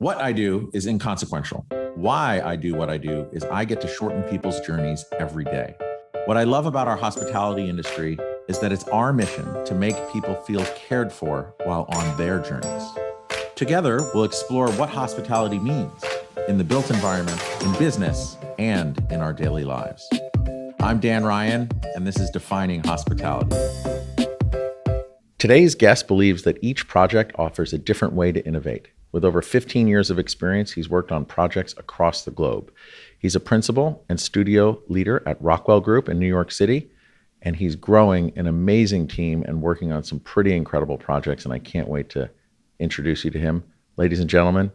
What I do is inconsequential. Why I do what I do is I get to shorten people's journeys every day. What I love about our hospitality industry is that it's our mission to make people feel cared for while on their journeys. Together, we'll explore what hospitality means in the built environment, in business, and in our daily lives. I'm Dan Ryan, and this is Defining Hospitality. Today's guest believes that each project offers a different way to innovate. With over 15 years of experience, he's worked on projects across the globe. He's a principal and studio leader at Rockwell Group in New York City, and he's growing an amazing team and working on some pretty incredible projects, and I can't wait to introduce you to him. Ladies and gentlemen,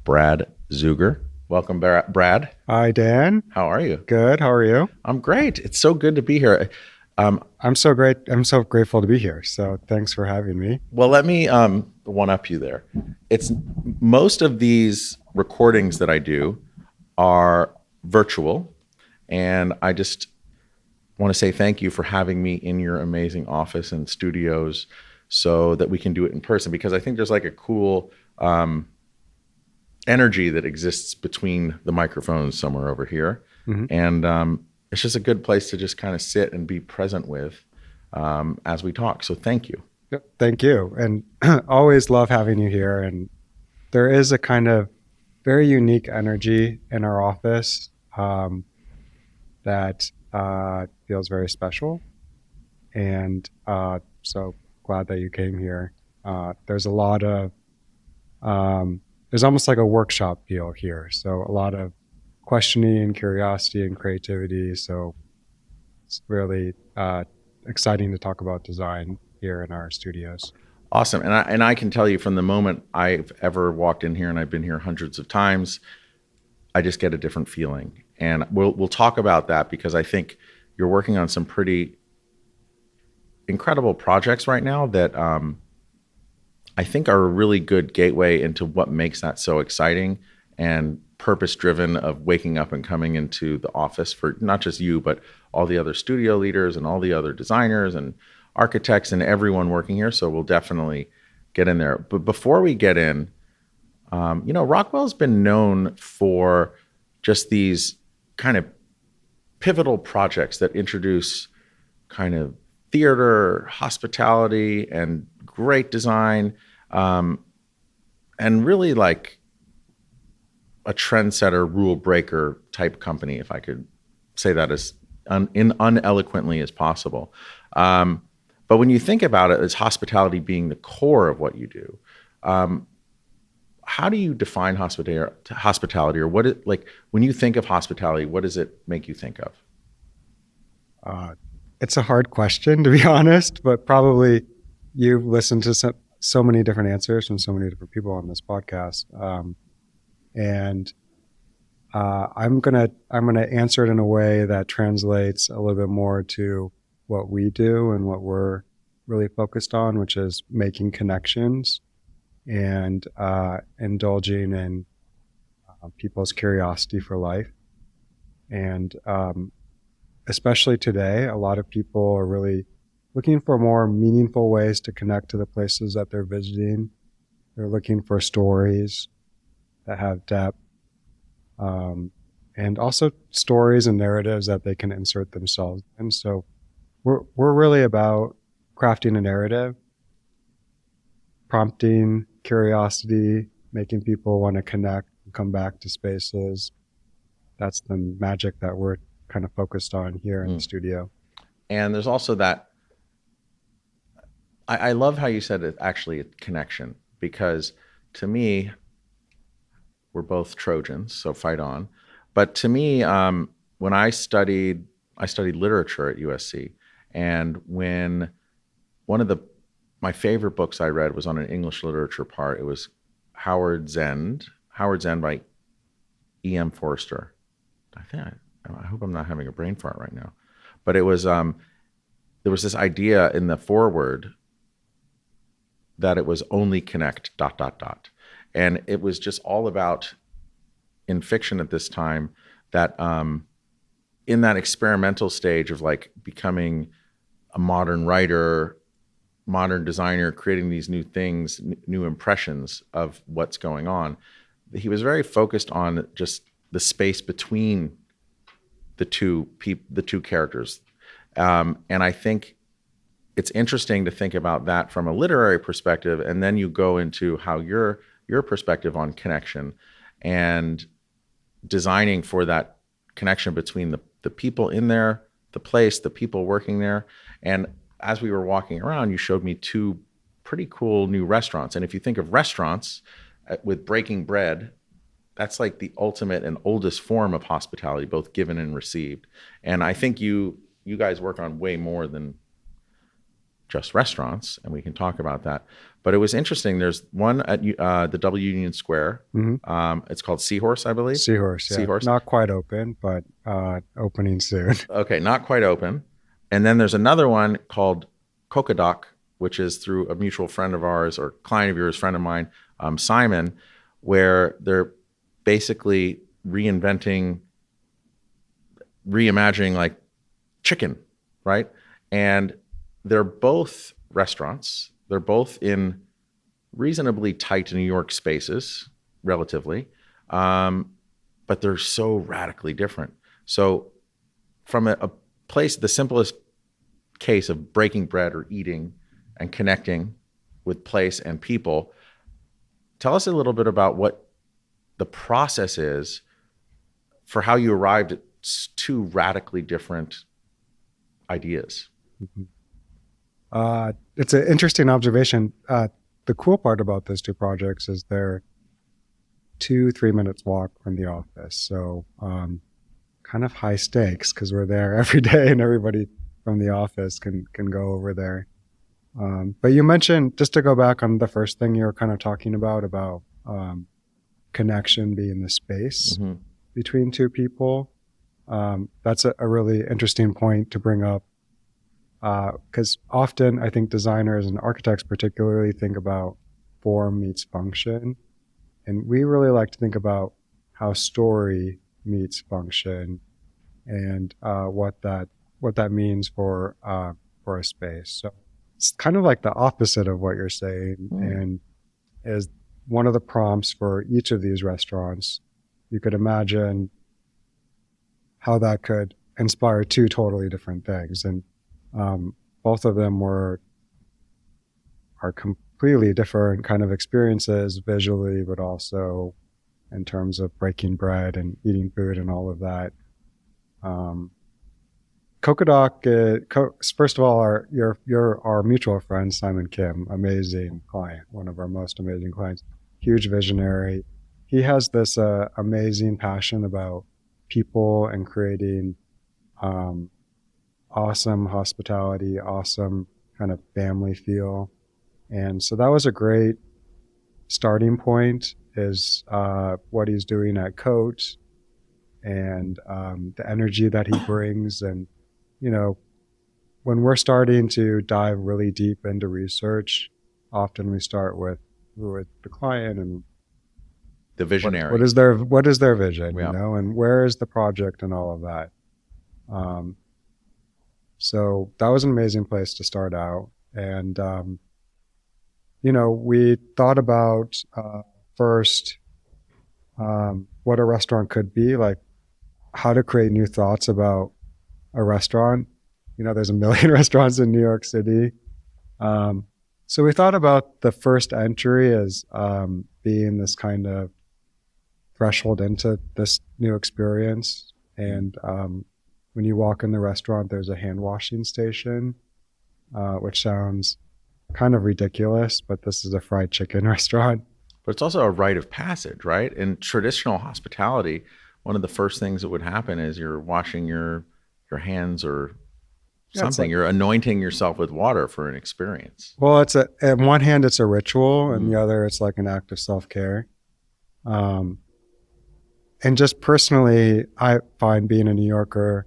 Brad Zuger. Welcome, Brad. Hi, Dan. How are you? Good. How are you? I'm great. It's so good to be here. I'm so great. I'm so grateful to be here. So thanks for having me. Well, let me one-up you there. It's most of these recordings that I do are virtual, and I just want to say thank you for having me in your amazing office and studios so that we can do it in person, because I think there's like a cool energy that exists between the microphones somewhere over here. Mm-hmm. And it's just a good place to just kind of sit and be present with as we talk. So thank you. Yep, thank you. And always love having you here. And there is a kind of very unique energy in our office that feels very special. And so glad that you came here. There's a lot of, there's almost like a workshop feel here. So a lot of questioning and curiosity and creativity. So it's really exciting to talk about design here in our studios. Awesome. And I can tell you from the moment I've ever walked in here, and I've been here hundreds of times, I just get a different feeling. And we'll talk about that, because I think you're working on some pretty incredible projects right now that I think are a really good gateway into what makes that so exciting and purpose-driven, of waking up and coming into the office for not just you, but all the other studio leaders and all the other designers and architects and everyone working here. So we'll definitely get in there. But before we get in, Rockwell's been known for just these kind of pivotal projects that introduce kind of theater, hospitality, and great design, and really like a trendsetter, rule breaker type company, if I could say that as uneloquently as possible. But when you think about it as hospitality being the core of what you do, how do you define hospitality, or what it like when you think of hospitality? What does it make you think of? It's a hard question, to be honest, but probably you've listened to so many different answers from so many different people on this podcast. And I'm gonna answer it in a way that translates a little bit more to what we do and what we're really focused on, which is making connections and indulging in people's curiosity for life. And especially today, a lot of people are really looking for more meaningful ways to connect to the places that they're visiting. They're looking for stories that have depth, and also stories and narratives that they can insert themselves in. So we're really about crafting a narrative, prompting curiosity, making people want to connect and come back to spaces. That's the magic that we're kind of focused on here in the studio. And there's also that, I love how you said it, actually a connection, because to me, we're both Trojans, so fight on. But to me, when I studied literature at USC, and when one of my favorite books I read was on an English literature part, it was Howard's End by E.M. Forster. I hope I'm not having a brain fart right now. But it was, there was this idea in the foreword that it was only connect ... And it was just all about, in fiction at this time, that in that experimental stage of like becoming a modern writer, modern designer, creating these new things, new impressions of what's going on, he was very focused on just the space between the two characters. And I think it's interesting to think about that from a literary perspective, and then you go into how your perspective on connection and designing for that connection between the people in there, the place, the people working there. And as we were walking around, you showed me two pretty cool new restaurants. And if you think of restaurants with breaking bread, that's like the ultimate and oldest form of hospitality, both given and received. And I think you guys work on way more than just restaurants, and we can talk about that. But it was interesting. There's one at the W Union Square. Mm-hmm. It's called Seahorse, I believe. Seahorse, yeah. Seahorse. Not quite open, but opening soon. Okay, not quite open. And then there's another one called Coqodaq, which is through a mutual friend of ours or client of yours, friend of mine, Simon, where they're basically reimagining like chicken, right? And they're both restaurants. They're both in reasonably tight New York spaces, relatively, but they're so radically different. So from a place, the simplest case of breaking bread or eating and connecting with place and people, tell us a little bit about what the process is for how you arrived at two radically different ideas. Mm-hmm. It's an interesting observation. The cool part about those two projects is they're 2-3 minutes walk from the office. So kind of high stakes because we're there every day and everybody from the office can go over there. But you mentioned, just to go back on the first thing you were kind of talking about connection being the space Mm-hmm. between two people. That's a really interesting point to bring up. Because often I think designers and architects particularly think about form meets function. And we really like to think about how story meets function and what that means for a space. So it's kind of like the opposite of what you're saying. And as one of the prompts for each of these restaurants, you could imagine how that could inspire two totally different things. And both of them are completely different kind of experiences visually, but also in terms of breaking bread and eating food and all of that. Coqodaq, first of all, you're our mutual friend, Simon Kim, amazing client, one of our most amazing clients, huge visionary. He has this amazing passion about people and creating awesome hospitality, awesome kind of family feel. And so that was a great starting point, is what he's doing at COTE and the energy that he brings. And, you know, when we're starting to dive really deep into research, often we start with the client and The visionary. what is their vision, Yeah. you know, and where is the project and all of that. So that was an amazing place to start out. And, you know, we thought about first what a restaurant could be, like how to create new thoughts about a restaurant. You know, there's a million restaurants in New York City. So we thought about the first entry as being this kind of threshold into this new experience. And when you walk in the restaurant, there's a hand washing station, which sounds kind of ridiculous, but this is a fried chicken restaurant. But it's also a rite of passage, right? In traditional hospitality, one of the first things that would happen is you're washing your hands or something. You're anointing yourself with water for an experience. Well, on one hand, it's a ritual, and the other, it's like an act of self-care. And just personally, I find being a New Yorker,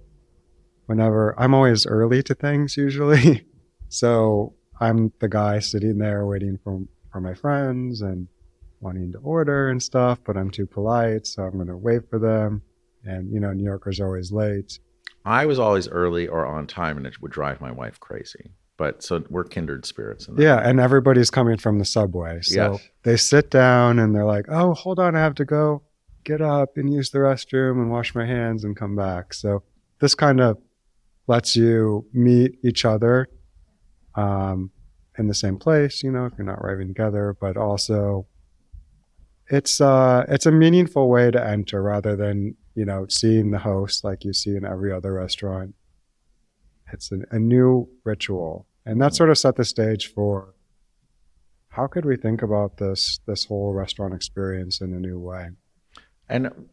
whenever I'm always early to things usually. So I'm the guy sitting there waiting for my friends and wanting to order and stuff, but I'm too polite, so I'm going to wait for them. And, you know, New Yorkers are always late. I was always early or on time, and it would drive my wife crazy. but so we're kindred spirits in that. Yeah, and everybody's coming from the subway. So Yes. they sit down and they're like, oh, hold on, I have to go get up and use the restroom and wash my hands and come back. So this kind of lets you meet each other in the same place, if you're not arriving together, but also it's a meaningful way to enter rather than, seeing the host like you see in every other restaurant. It's a new ritual. And that sort of set the stage for how could we think about this whole restaurant experience in a new way? And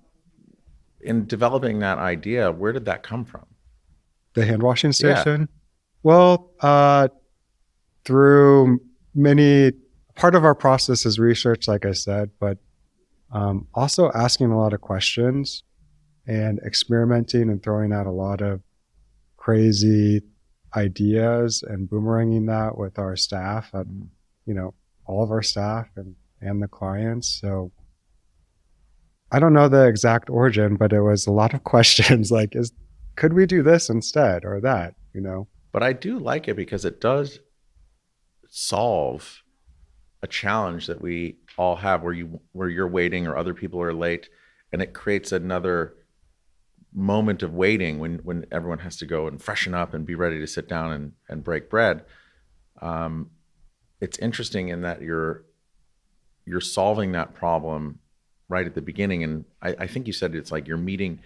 in developing that idea, where did that come from? The hand washing station? Yeah. Well, through part of our process is research, like I said, but also asking a lot of questions and experimenting and throwing out a lot of crazy ideas and boomeranging that with our staff, all of our staff and the clients. So I don't know the exact origin, but it was a lot of questions like, could we do this instead or that, But I do like it because it does solve a challenge that we all have where you're waiting or other people are late, and it creates another moment of waiting when everyone has to go and freshen up and be ready to sit down and break bread. It's interesting in that you're solving that problem right at the beginning, and I think you said it's like you're meeting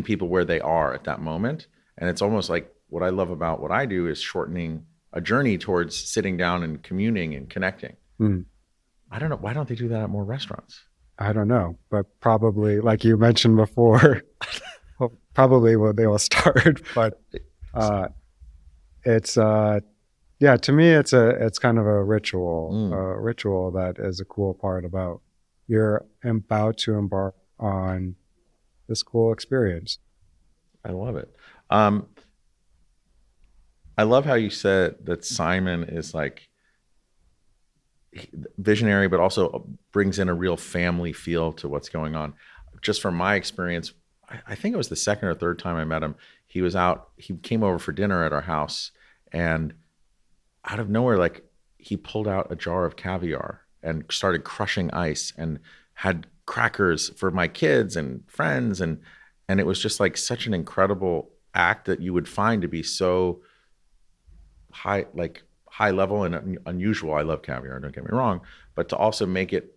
people where they are at that moment, and it's almost like what I love about what I do is shortening a journey towards sitting down and communing and connecting. I don't know, why don't they do that at more restaurants? I don't know, but probably, like you mentioned before, probably they will start. But it's to me it's kind of a ritual that is a cool part about you're about to embark on this cool experience. I love it. I love how you said that Simon is like visionary, but also brings in a real family feel to what's going on. Just from my experience, I think it was the second or third time I met him. He came over for dinner at our house, and out of nowhere, like, he pulled out a jar of caviar and started crushing ice and had crackers for my kids and friends. And it was just like such an incredible act that you would find to be so high level and unusual. I love caviar, don't get me wrong, but to also make it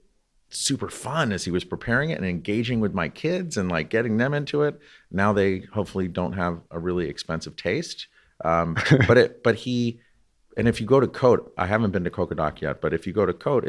super fun as he was preparing it and engaging with my kids and like getting them into it. Now they hopefully don't have a really expensive taste. But if you go to COTE, I haven't been to Coqodaq yet, but if you go to COTE,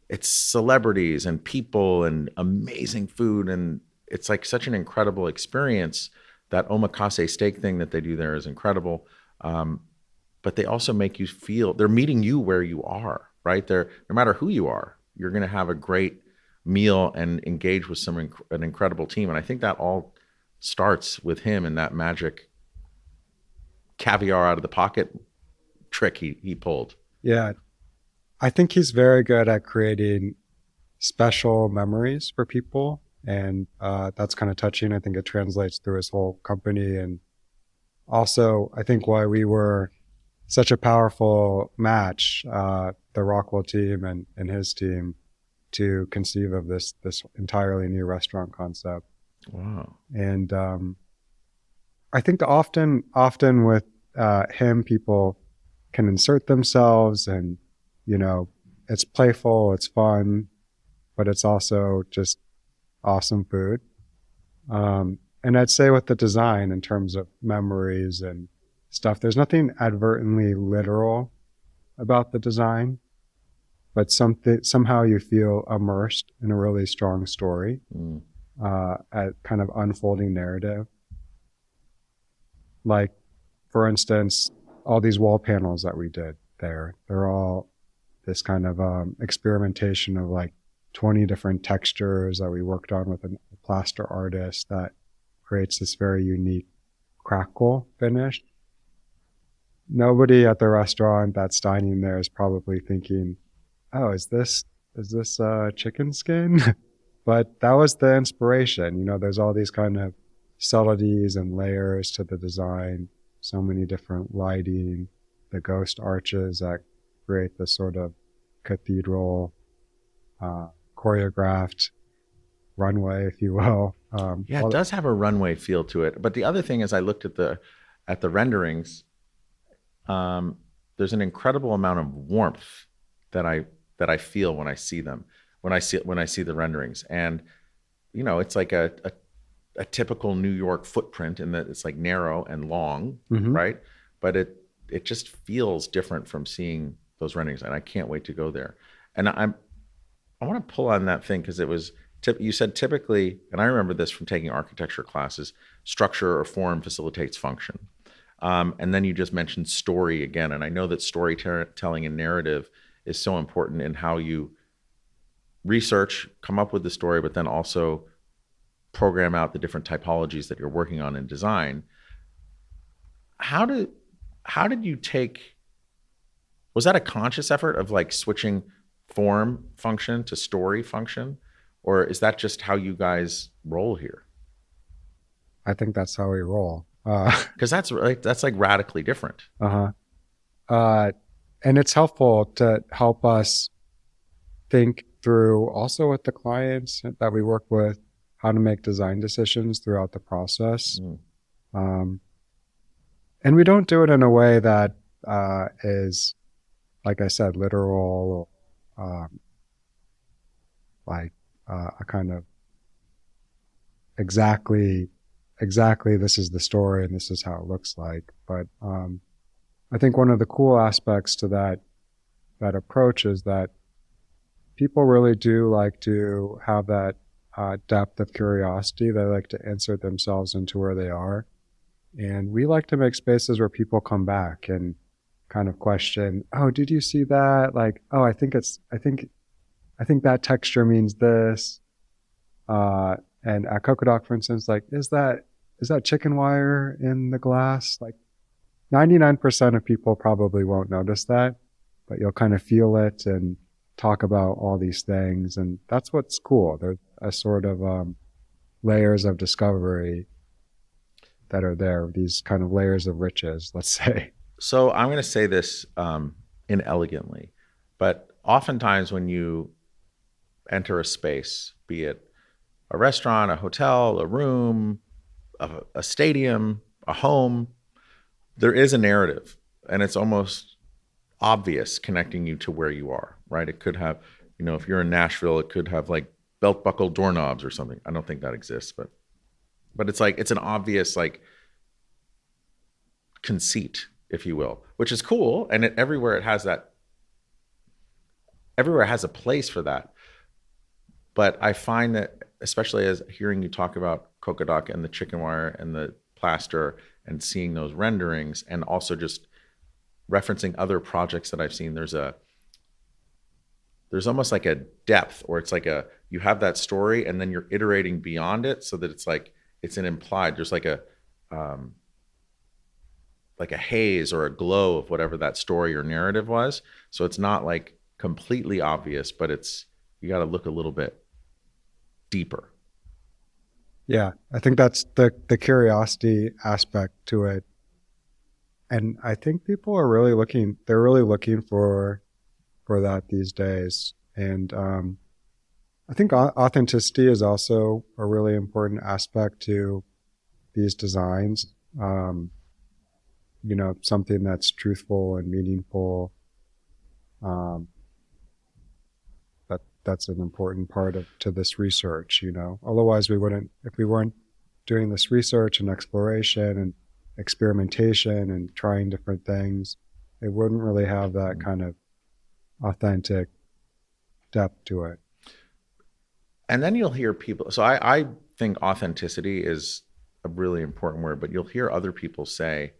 it's celebrities and people and amazing food. And it's like such an incredible experience. That omakase steak thing that they do there is incredible. But they also make you feel they're meeting you where you are, right? No matter who you are, you're going to have a great meal and engage with an incredible team. And I think that all starts with him and that magic caviar out of the pocket trick he pulled. Yeah. I think he's very good at creating special memories for people. And that's kind of touching. I think it translates through his whole company. And also, I think why we were such a powerful match, the Rockwell team and his team, to conceive of this entirely new restaurant concept. Wow. And I think often with him, people can insert themselves, and it's playful, it's fun, but it's also just awesome food. And I'd say with the design, in terms of memories and stuff, there's nothing advertently literal about the design, but somehow you feel immersed in a really strong story, at kind of unfolding narrative. Like, for instance, all these wall panels that we did there, they're all this kind of experimentation of like 20 different textures that we worked on with a plaster artist that creates this very unique crackle finish. Nobody at the restaurant that's dining there is probably thinking, oh, is this chicken skin? But that was the inspiration. There's all these kind of subtleties and layers to the design, so many different lighting, the ghost arches that create this sort of cathedral, choreographed runway, if you will. Yeah, it does have a runway feel to it. But the other thing is, I looked at the renderings. There's an incredible amount of warmth that I feel when I see them, when I see the renderings, and it's like a typical New York footprint in that it's like narrow and long, right? But it just feels different from seeing those renderings, and I can't wait to go there. And I want to pull on that thing because it was you said typically, and I remember this from taking architecture classes, structure or form facilitates function. And then you just mentioned story again, and I know that storytelling and narrative is so important in how you research, come up with the story, but then also program out the different typologies that you're working on in design. How did you was that a conscious effort of like switching form function to story function, or is that just how you guys roll here? I think that's how we roll. Because that's like radically different. And it's helpful to help us think through also with the clients that we work with, how to make design decisions throughout the process. And we don't do it in a way that is, like I said, literal, a kind of exactly this is the story and this is how it looks like. But I think one of the cool aspects to that approach is that people really do like to have that depth of curiosity. They like to insert themselves into where they are. And we like to make spaces where people come back and kind of question, oh, did you see that? Like, oh, I think that texture means this. And at Coqodaq, for instance, like, is that chicken wire in the glass? Like 99% of people probably won't notice that, but you'll kind of feel it and talk about all these things. And that's what's cool. There's a sort of layers of discovery that are there, these kind of layers of riches, let's say. So I'm going to say this inelegantly, but oftentimes when you enter a space, be it a restaurant, a hotel, a room, a stadium, a home, there is a narrative, and it's almost obvious connecting you to where you are, right? It could have, if you're in Nashville, it could have like belt buckle doorknobs or something. I don't think that exists, but it's like, it's an obvious like conceit, if you will, which is cool. And everywhere it has that, everywhere has a place for that. But I find that, especially as hearing you talk about Coqodaq and the chicken wire and the plaster and seeing those renderings, and also just referencing other projects that I've seen, there's almost like a depth, or it's like you have that story and then you're iterating beyond it, so that it's like, it's an implied, there's like a haze or a glow of whatever that story or narrative was. So it's not like completely obvious, but you got to look a little bit deeper. Yeah, I think that's the curiosity aspect to it. And I think people are really looking for that these days. And I think authenticity is also a really important aspect to these designs. Something that's truthful and meaningful. That's an important part to this research, Otherwise if we weren't doing this research and exploration and experimentation and trying different things, it wouldn't really have that kind of authentic depth to it. And then you'll hear people, so I think authenticity is a really important word, but you'll hear other people say,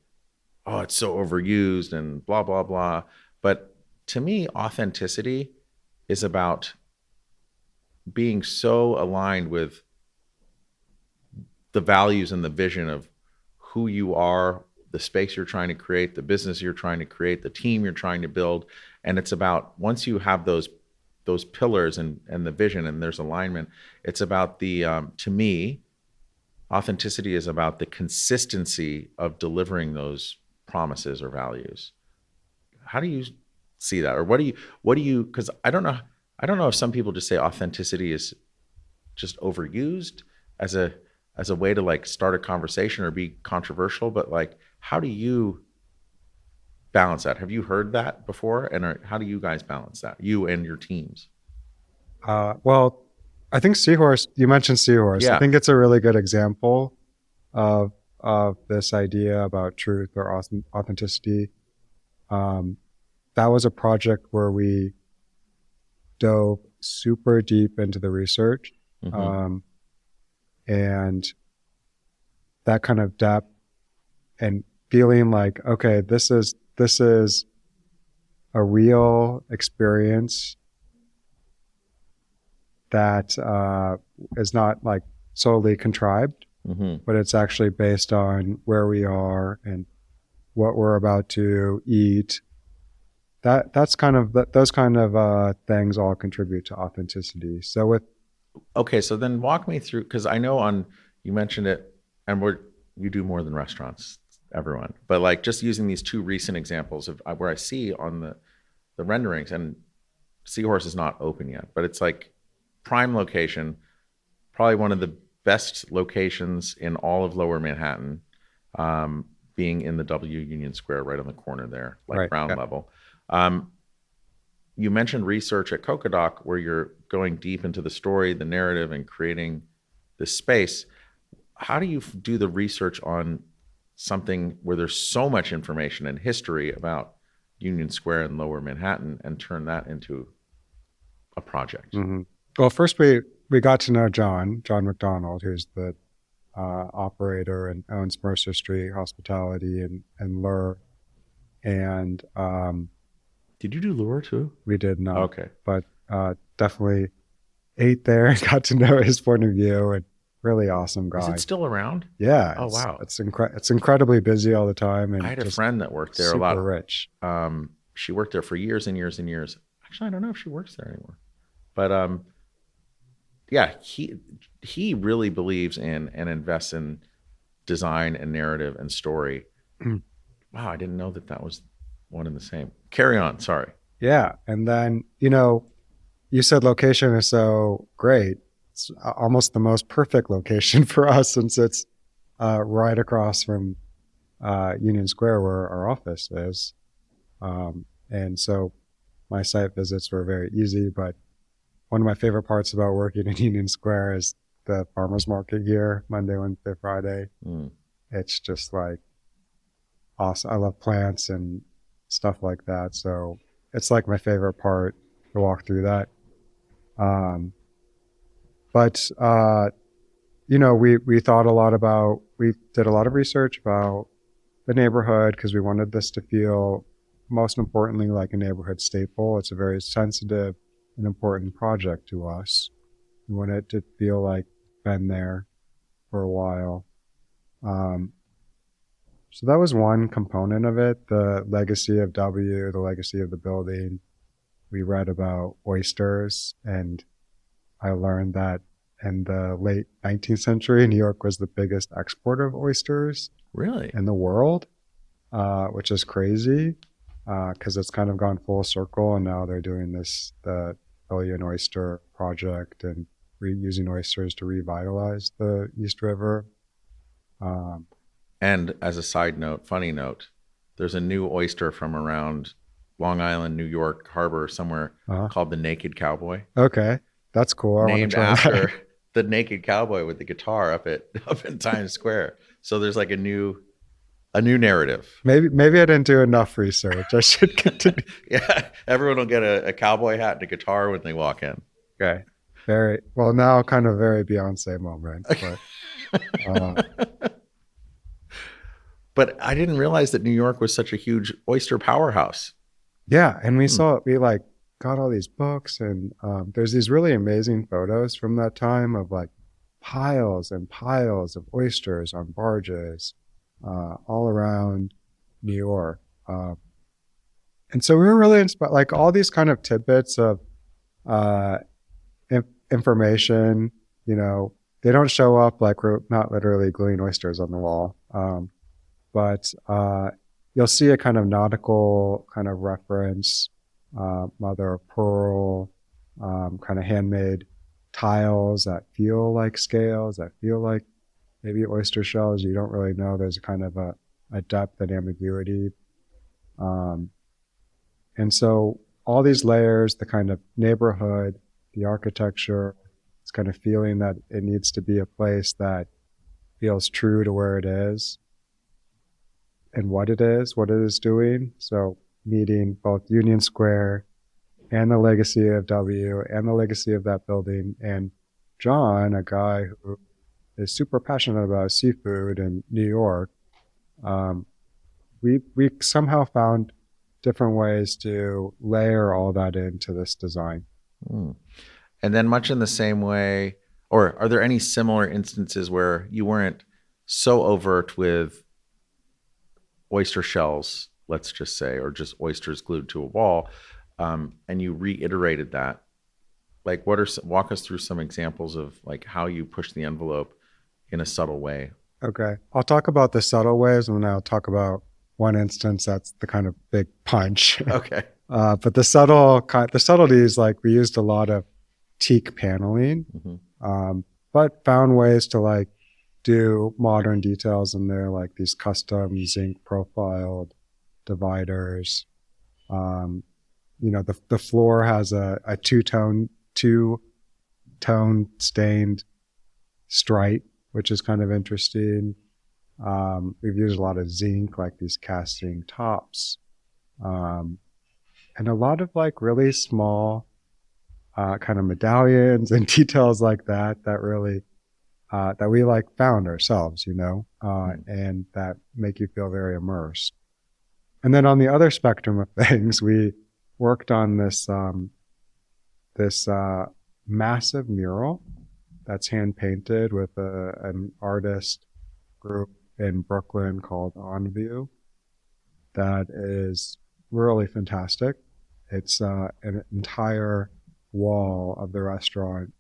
oh, it's so overused and blah, blah, blah. But to me, authenticity is about being so aligned with the values and the vision of who you are, the space you're trying to create, the business you're trying to create, the team you're trying to build. And it's about, once you have those pillars and the vision and there's alignment, it's about to me, authenticity is about the consistency of delivering those promises or values. How do you see that? Or what do you, because I don't know if some people just say authenticity is just overused as a way to like start a conversation or be controversial, but like, how do you balance that? Have you heard that before? And how do you guys balance that, you and your teams? Well, I think Seahorse, you mentioned Seahorse. I Yeah. think it's a really good example of this idea about truth or authenticity. That was a project where we dove super deep into the research, Mm-hmm. and that kind of depth and feeling like, okay, this is a real experience that is not like solely contrived, Mm-hmm. but it's actually based on where we are and what we're about to eat. That's kind of those kind of things all contribute to authenticity. So with Okay, so then walk me through, because I know you mentioned it, and you do more than restaurants, everyone, but like just using these two recent examples of where I see on the renderings, and Seahorse is not open yet, but it's like prime location, probably one of the best locations in all of Lower Manhattan, being in the W Union Square, right on the corner there, like right, ground yeah. level. Um, you mentioned research at Coqodaq where you're going deep into the story, the narrative, and creating this space. How do you do the research on something where there's so much information and history about Union Square and Lower Manhattan and turn that into a project? Mm-hmm. Well, first we got to know John McDonald, who's the operator and owns Mercer Street Hospitality and Lure, and Did you do lure too? we did not, Okay. but definitely ate there and got to know his point of view, and really awesome Is guy. it still around? Yeah, Oh, wow. it's incredibly busy all the time I and had a just friend that worked there a super lot. rich. She worked there for years and years and years. Actually, I don't know if she works there anymore. But yeah, he really believes in and invests in design and narrative and story. Wow, I didn't know that was one and the same. Carry on. Sorry. Yeah, and then you said location is so great. It's almost the most perfect location for us since it's right across from Union Square where our office is. And so my site visits were very easy, but one of my favorite parts about working in Union Square is the farmer's market here, Monday, Wednesday, Friday. Mm. It's just like awesome. I love plants and stuff like that. So it's like my favorite part to walk through that. But we thought a lot about, we did a lot of research about the neighborhood because we wanted this to feel, most importantly, like a neighborhood staple. It's a very sensitive and important project to us. We want it to feel like been there for a while. So that was one component of it, the legacy of W, the legacy of the building. We read about oysters, and I learned that in the late 19th century, New York was the biggest exporter of oysters Really? in the world, which is crazy because it's kind of gone full circle, and now they're doing the Olayan Oyster project and using oysters to revitalize the East River. And as a side note, funny note, there's a new oyster from around Long Island, New York Harbor somewhere Uh-huh. called the Naked Cowboy, Okay, that's cool. I want to named try after that. the Naked Cowboy with the guitar up in Times Square. So there's like a new narrative. Maybe I didn't do enough research. I should continue. Yeah, everyone will get a cowboy hat and a guitar when they walk in. Okay, very well. Now, kind of very Beyonce moment, but But I didn't realize that New York was such a huge oyster powerhouse. yeah. And we Hmm. saw we like got all these books, and there's these really amazing photos from that time of like piles and piles of oysters on barges all around New York. And so we were really inspired, like all these kind of tidbits of uh, information, they don't show up like we're not literally gluing oysters on the wall. But you'll see a kind of nautical kind of reference, mother of pearl, kind of handmade tiles that feel like scales, that feel like maybe oyster shells. You don't really know. There's a kind of a depth and ambiguity. And so all these layers, the kind of neighborhood, the architecture, it's kind of feeling that it needs to be a place that feels true to where it is and what it is doing. So meeting both Union Square and the legacy of W and the legacy of that building. And John, a guy who is super passionate about seafood in New York, we somehow found different ways to layer all that into this design. And then much in the same way, or are there any similar instances where you weren't so overt with oyster shells, let's just say, or just oysters glued to a wall, and you reiterated that? Like, walk us through some examples of like how you push the envelope in a subtle way. Okay. I'll talk about the subtle ways, and then I'll talk about one instance that's the kind of big punch. Okay. But the subtleties, like we used a lot of teak paneling, but found ways to like do modern details in there, like these custom zinc profiled dividers. The floor has a two-tone stained stripe, which is kind of interesting. We've used a lot of zinc, like these casting tops, and a lot of like really small kind of medallions and details like that really that we like found ourselves, and that make you feel very immersed. And then on the other spectrum of things, we worked on this massive mural that's hand painted with an artist group in Brooklyn called On View. That is really fantastic. It's an entire wall of the restaurant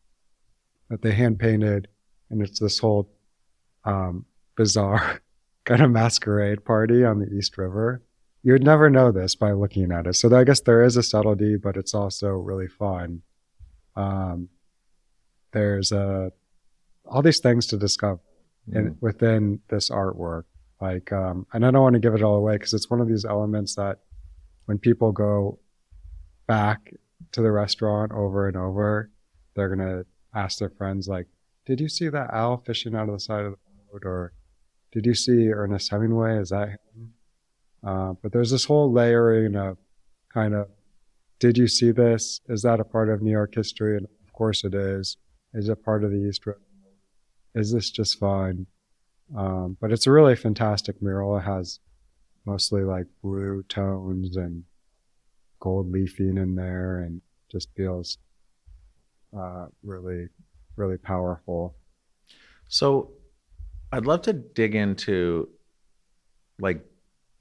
that they hand painted, and it's this whole bizarre kind of masquerade party on the East River. You would never know this by looking at it. So I guess there is a subtlety, but it's also really fun. There's all these things to discover within this artwork. Like, and I don't want to give it all away because it's one of these elements that when people go back to the restaurant over and over, they're going to ask their friends, like, did you see that owl fishing out of the side of the road? Or did you see Ernest Hemingway? Is that him? But there's this whole layering of kind of, did you see this? Is that a part of New York history? And of course it is. Is it part of the East River? Is this just fun? But it's a really fantastic mural. It has mostly like blue tones and gold leafing in there, and just feels really, really powerful. So I'd love to dig into like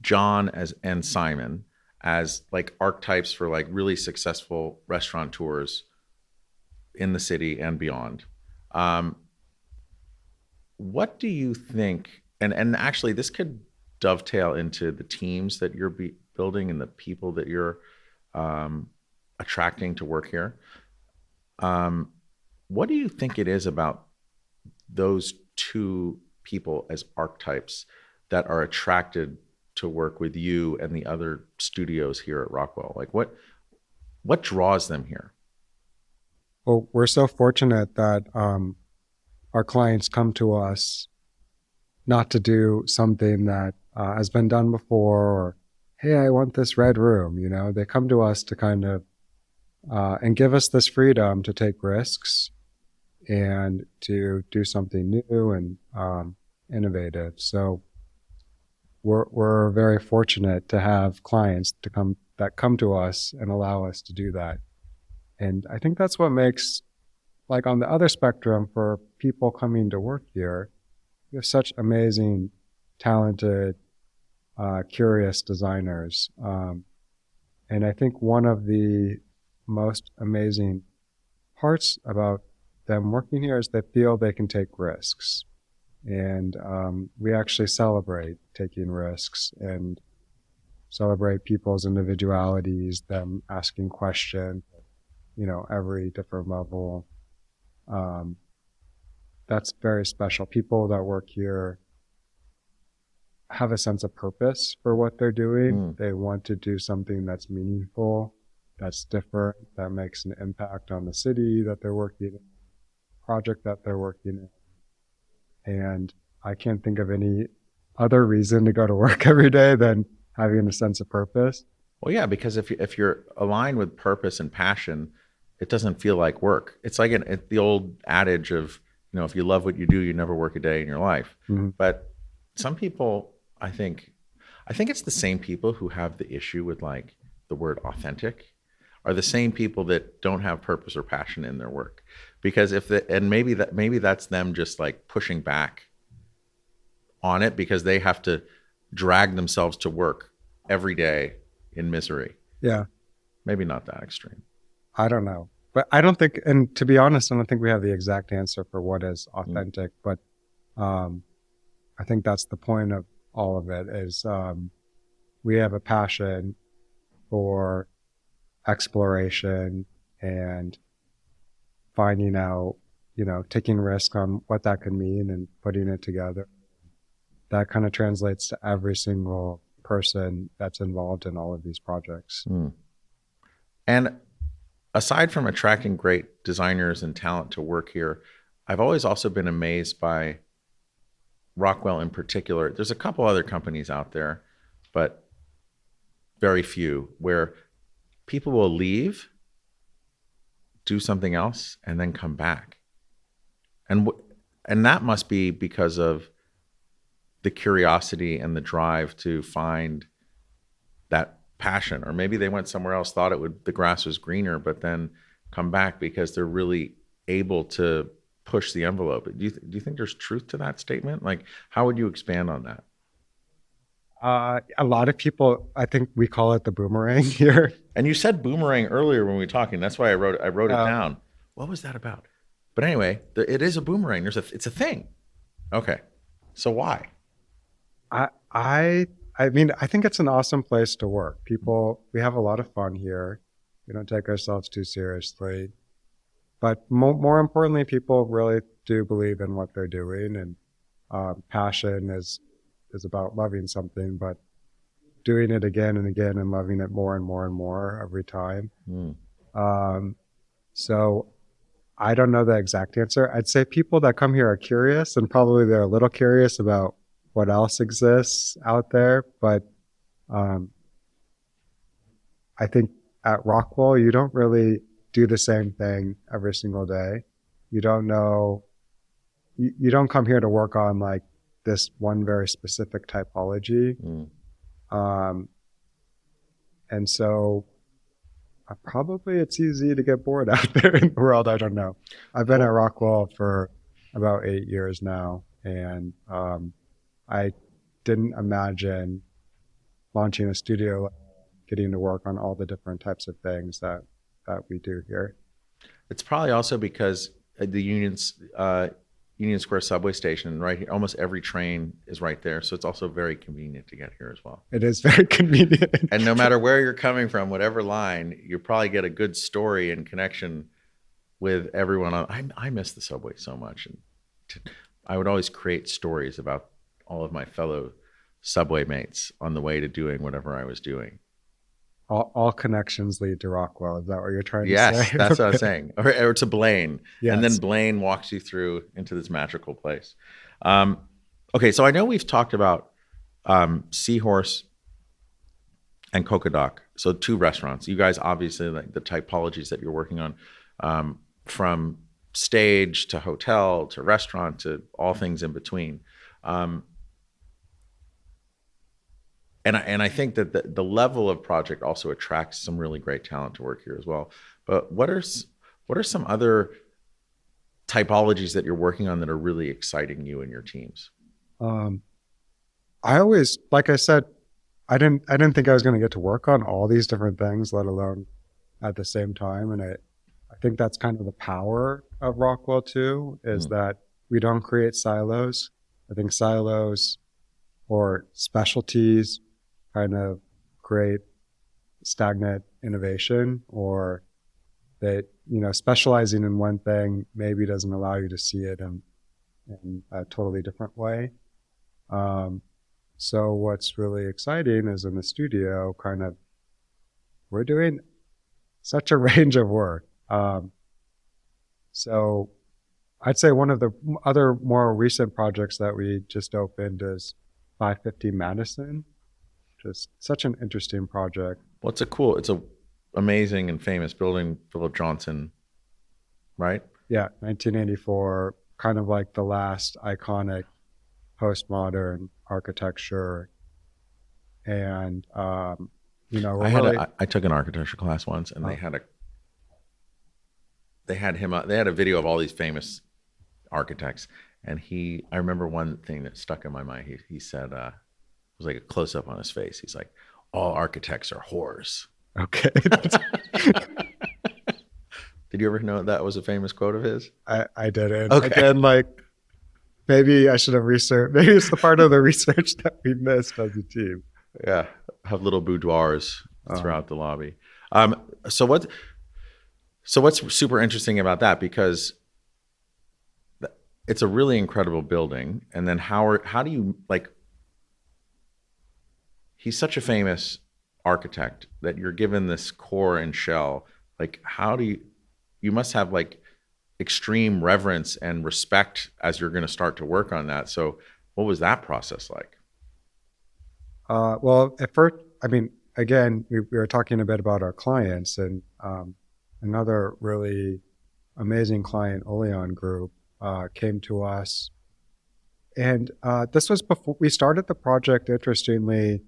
John and Simon as like archetypes for like really successful restaurateurs in the city and beyond. What do you think, and actually this could dovetail into the teams that you're building and the people that you're attracting to work here. What do you think it is about those two people as archetypes that are attracted to work with you and the other studios here at Rockwell? Like what draws them here? Well, we're so fortunate that our clients come to us not to do something that has been done before, or, hey, I want this red room. They come to us to kind of and give us this freedom to take risks and to do something new and innovative. So we're very fortunate to have clients that come to us and allow us to do that. And I think that's what makes, like on the other spectrum, for people coming to work here, we have such amazing, talented, curious designers. And I think one of the most amazing parts about them working here is they feel they can take risks. And we actually celebrate taking risks. And celebrate people's individualities, them asking questions, every different level. That's very special. People that work here have a sense of purpose for what they're doing. They want to do something that's meaningful, that's different, that makes an impact on the city that they're working in, project that they're working in. And I can't think of any other reason to go to work every day than having a sense of purpose. Well, yeah, because if you're aligned with purpose and passion, it doesn't feel like work. It's like the old adage of, if you love what you do, you never work a day in your life. Mm-hmm. But some people, I think it's the same people who have the issue with like the word authentic are the same people that don't have purpose or passion in their work. Because maybe that's them just like pushing back on it because they have to drag themselves to work every day in misery. Yeah. Maybe not that extreme. I don't know. But I don't think, and to be honest, I don't think we have the exact answer for what is authentic, but I think that's the point of all of it is we have a passion for exploration and finding out, taking risk on what that could mean and putting it together. That kind of translates to every single person that's involved in all of these projects. And aside from attracting great designers and talent to work here, I've always also been amazed by Rockwell in particular. There's a couple other companies out there, but very few, where people will leave, do something else, and then come back. And that must be because of the curiosity and the drive to find that passion. Or maybe they went somewhere else, thought the grass was greener, but then come back because they're really able to push the envelope. Do you think there's truth to that statement? Like, how would you expand on that? A lot of people, I think we call it the boomerang here. And you said boomerang earlier when we were talking. That's why I wrote it down. What was that about? But anyway, it is a boomerang. It's a thing. Okay. So why? I mean, I think it's an awesome place to work. We have a lot of fun here. We don't take ourselves too seriously. But more importantly, people really do believe in what they're doing. And passion is about loving something, but doing it again and again and loving it more and more and more every time. So I don't know the exact answer. I'd say people that come here are curious, and probably they're a little curious about what else exists out there. But I think at Rockwell, you don't really do the same thing every single day. You don't know, you don't come here to work on like this one very specific typology. And so probably it's easy to get bored out there in the world. I don't know. I've been at Rockwell for about 8 years now, and I didn't imagine launching a studio, getting to work on all the different types of things that we do here. It's probably also because the Union Square subway station right here, almost every train is right there. So it's also very convenient to get here as well. It is very convenient. And no matter where you're coming from, whatever line, you probably get a good story and connection with everyone. I miss the subway so much. And I would always create stories about all of my fellow subway mates on the way to doing whatever I was doing. All connections lead to Rockwell. Is that what you're trying to say? Yes, that's what I'm saying. Or to Blaine. Yes. And then Blaine walks you through into this magical place. Okay, so I know we've talked about Seahorse and Coqodaq. So 2 restaurants. You guys obviously like the typologies that you're working on, from stage to hotel to restaurant to all things in between. And I think that the level of project also attracts some really great talent to work here as well. But what are some other typologies that you're working on that are really exciting you and your teams? I always, like I said, I didn't think I was going to get to work on all these different things, let alone at the same time. And I think that's kind of the power of Rockwell too, is that we don't create silos. I think silos or specialties kind of create stagnant innovation, or that, specializing in one thing maybe doesn't allow you to see it in a totally different way. So what's really exciting is in the studio, we're doing such a range of work. So I'd say one of the other more recent projects that we just opened is 550 Madison. Just such an interesting project. Well, it's a amazing and famous building, Philip Johnson, right? Yeah, 1984, kind of like the last iconic postmodern architecture. And, I took an architecture class once, and they had a video of all these famous architects, and I remember one thing that stuck in my mind. He said, it was like a close up on his face. He's like, all architects are whores. Okay. Did you ever know that was a famous quote of his? I didn't. Okay. Again, maybe I should have researched. Maybe it's the part of the research that we missed as a team. Yeah, have little boudoirs throughout the lobby. So what's super interesting about that, because it's a really incredible building, and then how do you, like, he's such a famous architect that you're given this core and shell. Like, how do you must have like extreme reverence and respect as you're going to start to work on that. So what was that process like? Well, at first, again, we were talking a bit about our clients, and another really amazing client, Olayan Group, came to us. And this was before we started the project, interestingly,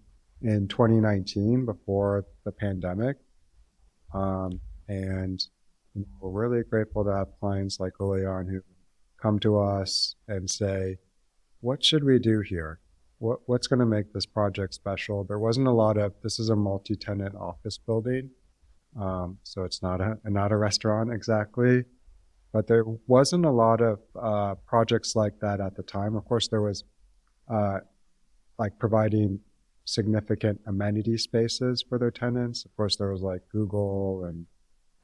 in 2019, before the pandemic. And we're really grateful to have clients like Olayan who come to us and say, what should we do here? What's going to make this project special? There wasn't a lot of, this is a multi-tenant office building. So it's not a restaurant exactly, but there wasn't a lot of projects like that at the time. Of course, there was like providing significant amenity spaces for their tenants. Of course, there was like Google and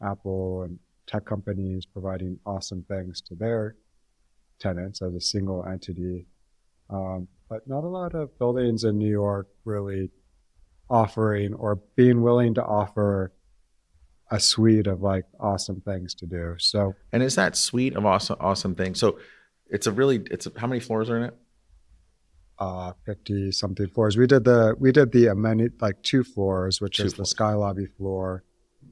Apple and tech companies providing awesome things to their tenants as a single entity. But not a lot of buildings in New York really offering or being willing to offer a suite of like awesome things to do. So, and is that suite of awesome things? So how many floors are in it? 50 something floors. We did the amenity, like 2 floors, which is the sky lobby floor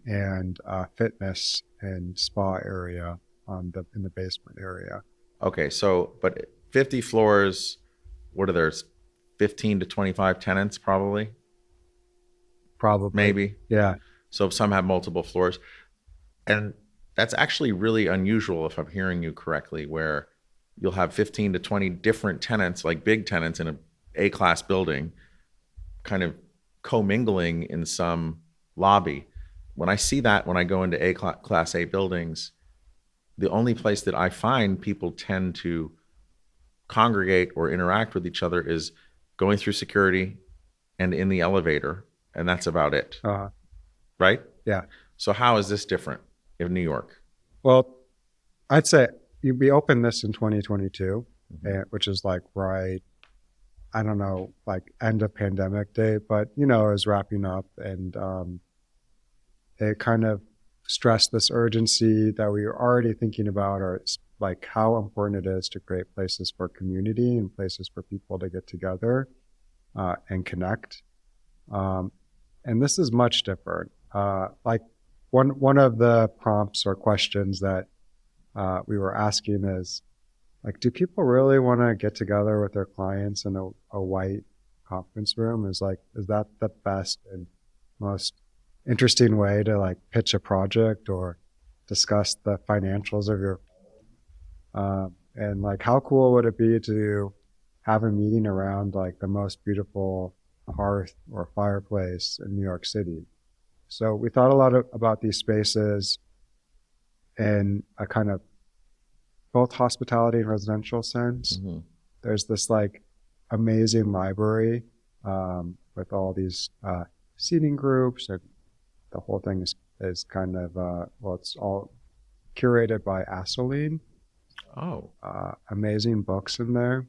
and fitness and spa area in the basement area. Okay. So, but 50 floors, what are there? 15 to 25 tenants probably? Probably. Maybe. Yeah. So some have multiple floors. And that's actually really unusual, if I'm hearing you correctly, where you'll have 15 to 20 different tenants, like big tenants in a A-class building, kind of commingling in some lobby. When I see that, when I go into Class A buildings, the only place that I find people tend to congregate or interact with each other is going through security and in the elevator, and that's about it. Right? Yeah. So how is this different in New York? Well, I'd say we opened this in 2022, which is like right, I don't know, like end of pandemic day, but it was wrapping up, and it kind of stressed this urgency that we were already thinking about, or like how important it is to create places for community and places for people to get together and connect. And this is much different. Like one of the prompts or questions that we were asking is, like, do people really want to get together with their clients in a white conference room? Is that the best and most interesting way to like pitch a project or discuss the financials of your and like how cool would it be to have a meeting around like the most beautiful hearth or fireplace in New York City? So we thought a lot about these spaces in a kind of both hospitality and residential sense. There's this like amazing library with all these seating groups. And the whole thing is kind of, it's all curated by Assouline. Oh, Amazing books in there.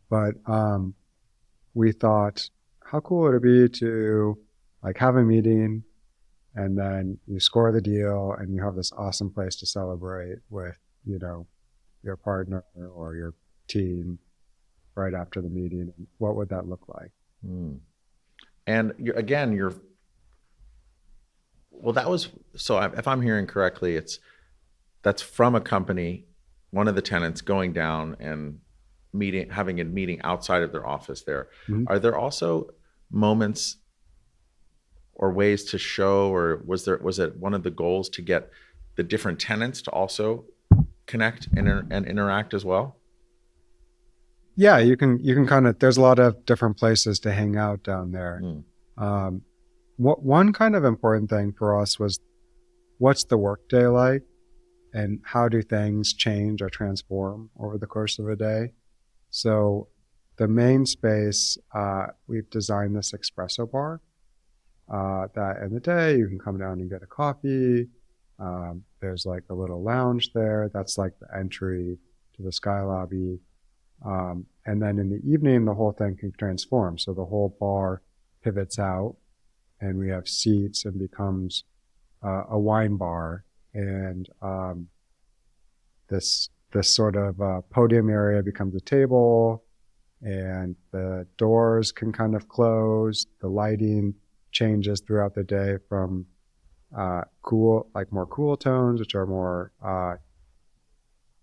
But we thought, how cool would it be to like have a meeting and then you score the deal and you have this awesome place to celebrate with, your partner or your team right after the meeting. What would that look like? and that was, so if I'm hearing correctly, that's from a company, one of the tenants going down and having a meeting outside of their office there. Mhm. Are there also moments or ways to show, or was it one of the goals to get the different tenants to also connect and interact as well? Yeah, you can kind of, there's a lot of different places to hang out down there. One kind of important thing for us was, what's the workday like and how do things change or transform over the course of a day? So the main space, we've designed this espresso bar that in the day you can come down and get a coffee. There's like a little lounge there. That's like the entry to the sky lobby. And then in the evening, the whole thing can transform. So the whole bar pivots out and we have seats and becomes a wine bar. And this sort of podium area becomes a table, and the doors can kind of close. The lighting changes throughout the day from more cool tones, which are more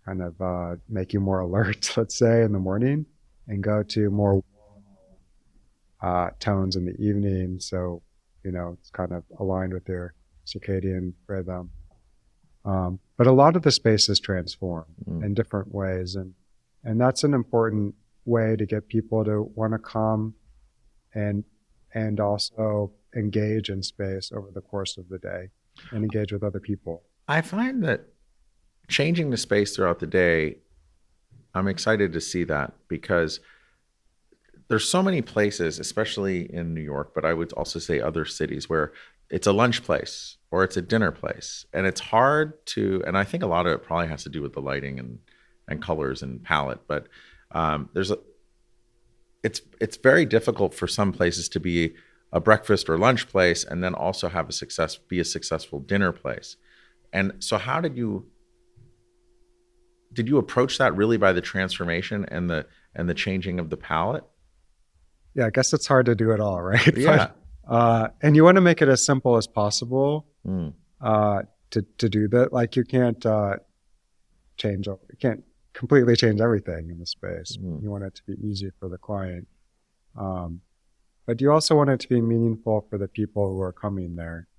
kind of make you more alert, let's say, in the morning, and go to more tones in the evening. So, it's kind of aligned with your circadian rhythm. But a lot of the spaces transform in different ways. And that's an important way to get people to want to come and also engage in space over the course of the day and engage with other people. I find that changing the space throughout the day, I'm excited to see that, because there's so many places, especially in New York, but I would also say other cities, where it's a lunch place or it's a dinner place. And it's hard to, and I think a lot of it probably has to do with the lighting and colors and palette, but it's very difficult for some places to be a breakfast or lunch place and then also have be a successful dinner place. And so how did you approach that really by the transformation and the changing of the palette? Yeah, I guess it's hard to do it all, right? Yeah. And you want to make it as simple as possible to do that. Like you can't completely change everything in the space. You want it to be easy for the client. But you also want it to be meaningful for the people who are coming there.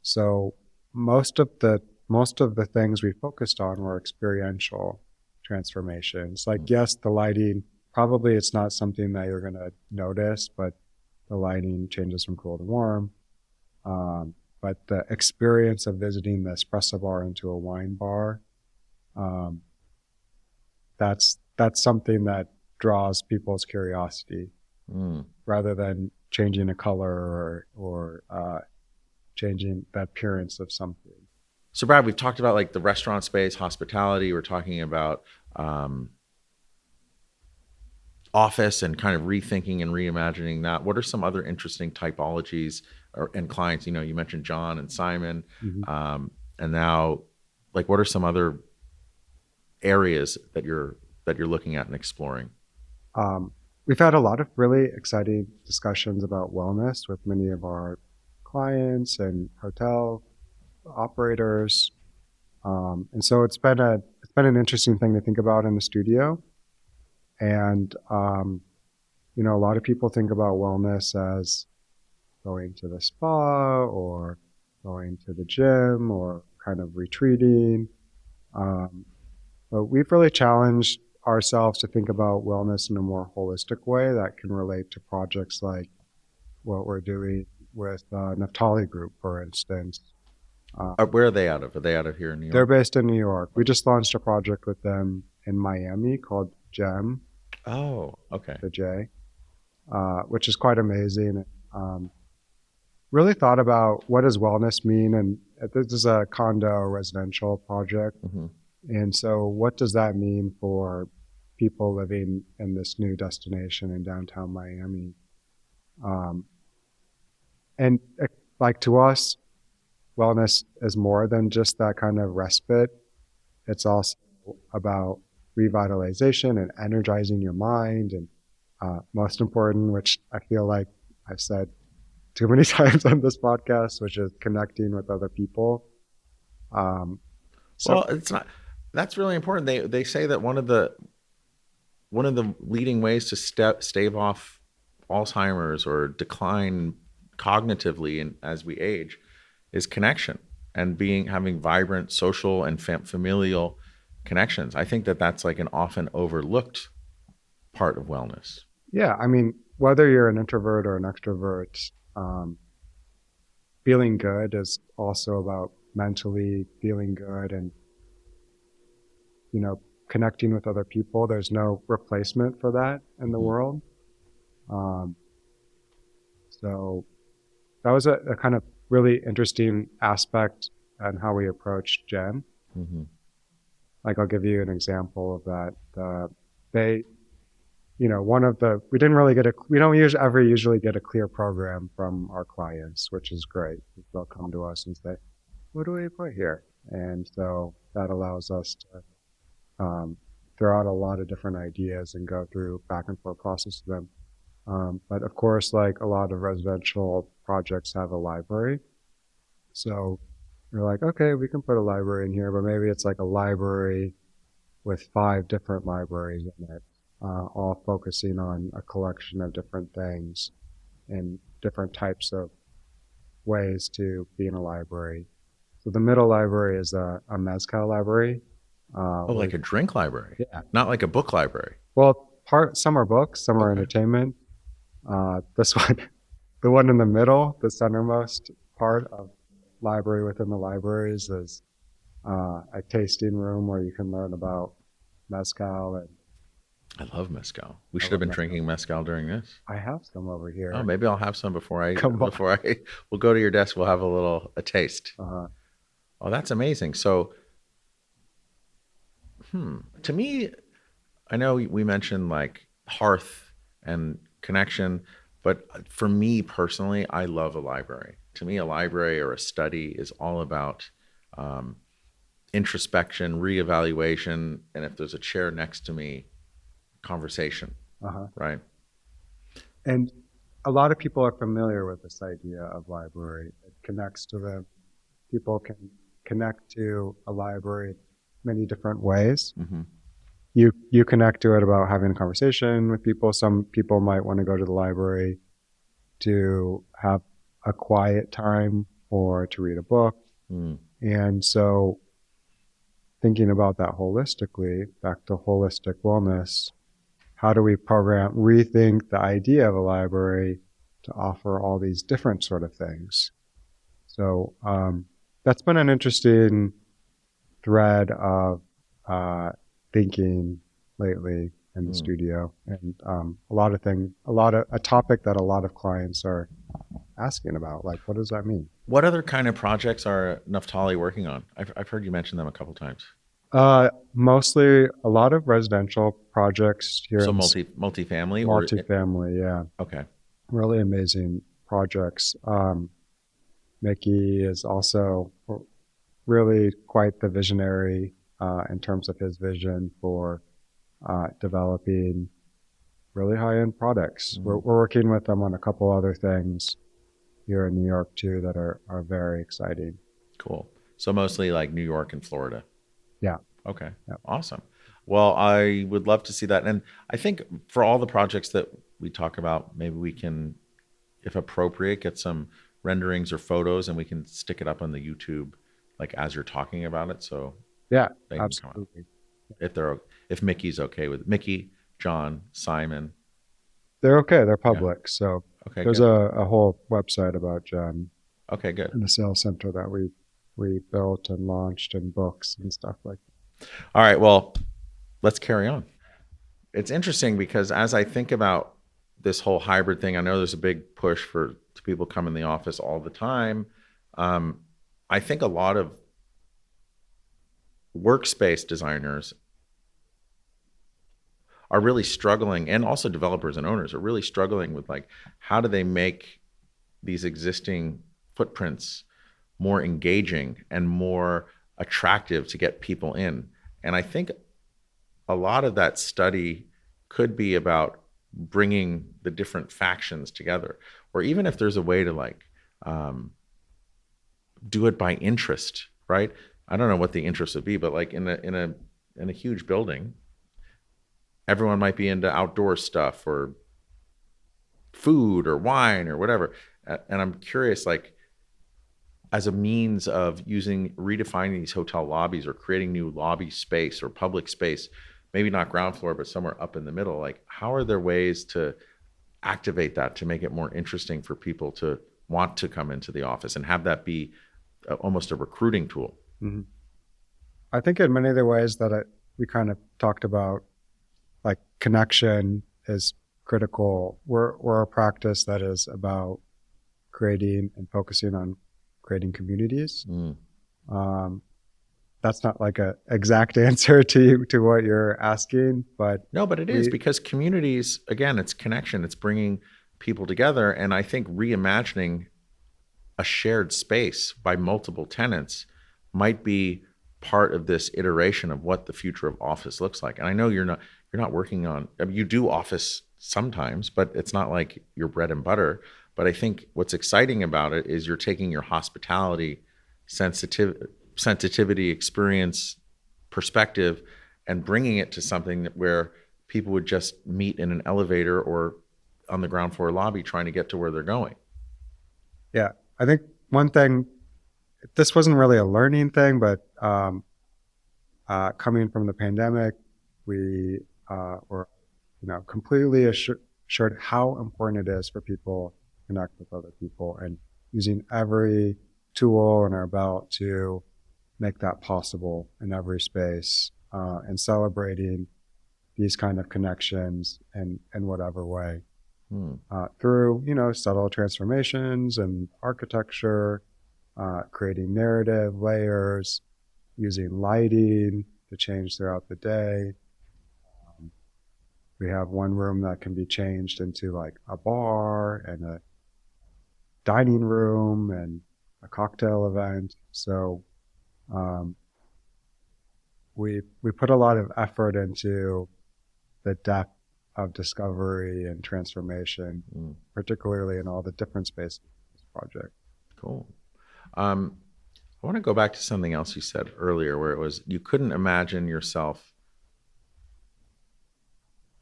So most of the things we focused on were experiential transformations. Like, yes, the lighting, probably it's not something that you're going to notice, but the lighting changes from cool to warm. But the experience of visiting the espresso bar into a wine bar, that's something that draws people's curiosity rather than changing a color or changing the appearance of something. So Brad, we've talked about like the restaurant space, hospitality. We're talking about office and kind of rethinking and reimagining that. What are some other interesting typologies and clients? You mentioned John and Simon, and now, like, what are some other areas that you're looking at and exploring? We've had a lot of really exciting discussions about wellness with many of our clients and hotel operators, and so it's been an interesting thing to think about in the studio. And a lot of people think about wellness as going to the spa or going to the gym or kind of retreating, but we've really challenged ourselves to think about wellness in a more holistic way that can relate to projects like what we're doing with Naftali Group, for instance. Where are they out of? Are they out of here in New York? They're based in New York. We just launched a project with them in Miami called GEM. Oh, okay. The J. which is quite amazing. Really thought about what does wellness mean, and this is a condo residential project, Hmm. and so what does that mean for people living in this new destination in downtown Miami? Um, and like to us, wellness is more than just that kind of respite. It's also about revitalization and energizing your mind, and most important, which I feel like I've said too many times on this podcast, which is connecting with other people. Um, so Well, it's not. That's really important. They say that one of the leading ways to stave off Alzheimer's or decline cognitively as we age is connection and having vibrant social and familial connections. I think that that's like an often overlooked part of wellness. yeah, I mean, whether you're an introvert or an extrovert, um, feeling good is also about mentally feeling good and connecting with other people. There's no replacement for that in the Hmm. world. Um, so that was a kind of really interesting aspect on how we approached Gen. Hmm. Like I'll give you an example of that. They, one of the we didn't really we don't usually get a clear program from our clients, which is great. They'll come to us and say, "What do we put here?" And so that allows us to throw out a lot of different ideas and go through back and forth process with them. But of course, like a lot of residential projects have a library. So we're like, okay, we can put a library in here, but maybe it's like a library with 5 different libraries in it, all focusing on a collection of different things and different types of ways to be in a library. So the middle library is a mezcal library. Oh, like a drink library, Yeah. not like a book library. Well, some are books, some are Okay. entertainment. This one, the one in the middle, the centermost part of library within the libraries is a tasting room where you can learn about mezcal. And I love mezcal. We I should have love been mezcal. drinking mezcal during this. I have some over Oh, here. maybe I'll have some Come on. we'll go to your desk. We'll have a taste. Uh, Oh, that's amazing. So, to me, I know we mentioned like hearth and connection, but for me personally, I love a library. To me, a library or a study is all about um, introspection, reevaluation, and if there's a chair next to me, conversation, uh-huh. right? And a lot of people are familiar with this idea of library. It connects to them. People can connect to a library many different ways. Hmm. You connect to it about having a conversation with people. Some people might want to go to the library to have a quiet time or to read a book. Mm. And so thinking about that holistically, back to holistic wellness, how do we rethink the idea of a library to offer all these different sort of things? So that's been an interesting thread of thinking lately in the Mm. studio, and a topic that a lot of clients are asking about, like, what does that mean? What other kind of projects are Naftali working on? I've heard you mention them a couple times. Mostly a lot of residential projects here So in multifamily or multifamily. Yeah, okay. really amazing projects. Miki is also really quite the visionary in terms of his vision for developing really high-end products. Mm. We're working with them on a couple other things here in New York too that are very exciting. Cool. So mostly like New York and Florida. Yeah. Okay. Yeah. Awesome. Well, I would love to see that. And I think for all the projects that we talk about, maybe we can, if appropriate, get some renderings or photos and we can stick it up on the YouTube like as you're talking about it. So Yeah, they can come out. absolutely. If Mickey's okay with Mickey, John, Simon. They're okay. They're Yeah. public. So Okay, there's good. a whole website about Jen Okay, good. and the sales center that we built and launched and books and stuff like that. All right. Well, let's carry on. It's interesting because as I think about this whole hybrid thing. I know there's a big push for people come in the office all the time. I think a lot of workspace designers are really struggling, and also developers and owners are really struggling with like, how do they make these existing footprints more engaging and more attractive to get people in? And I think a lot of that study could be about bringing the different factions together, or even if there's a way to like do it by interest, right? I don't know what the interest would be, but like in a huge building, everyone might be into outdoor stuff or food or wine or whatever. And I'm curious, like, as a means of redefining these hotel lobbies or creating new lobby space or public space, maybe not ground floor, but somewhere up in the middle, like, how are there ways to activate that to make it more interesting for people to want to come into the office and have that be almost a recruiting tool? Mm-hmm. I think in many of the ways that we kind of talked about, like connection is critical. We're a practice that is about creating and focusing on creating communities. That's not like a exact answer to what you're asking, but no, but it is, because communities, again, it's connection, it's bringing people together. And I think reimagining a shared space by multiple tenants might be part of this iteration of what the future of office looks like. And I know you're not working on, I mean, you do office sometimes, but it's not like your bread and butter. But I think what's exciting about it is you're taking your hospitality sensitivity, experience, perspective, and bringing it to something where people would just meet in an elevator or on the ground floor lobby trying to get to where they're going. Yeah, I think one thing, this wasn't really a learning thing, but coming from the pandemic, we were, completely assured how important it is for people to connect with other people, and using every tool in our belt to make that possible in every space, and celebrating these kind of connections in whatever way, through, subtle transformations and architecture, creating narrative layers, using lighting to change throughout the day. We have one room that can be changed into like a bar and a dining room and a cocktail event. So we put a lot of effort into the depth of discovery and transformation, particularly in all the different spaces of this project. Cool. I want to go back to something else you said earlier, where it was you couldn't imagine yourself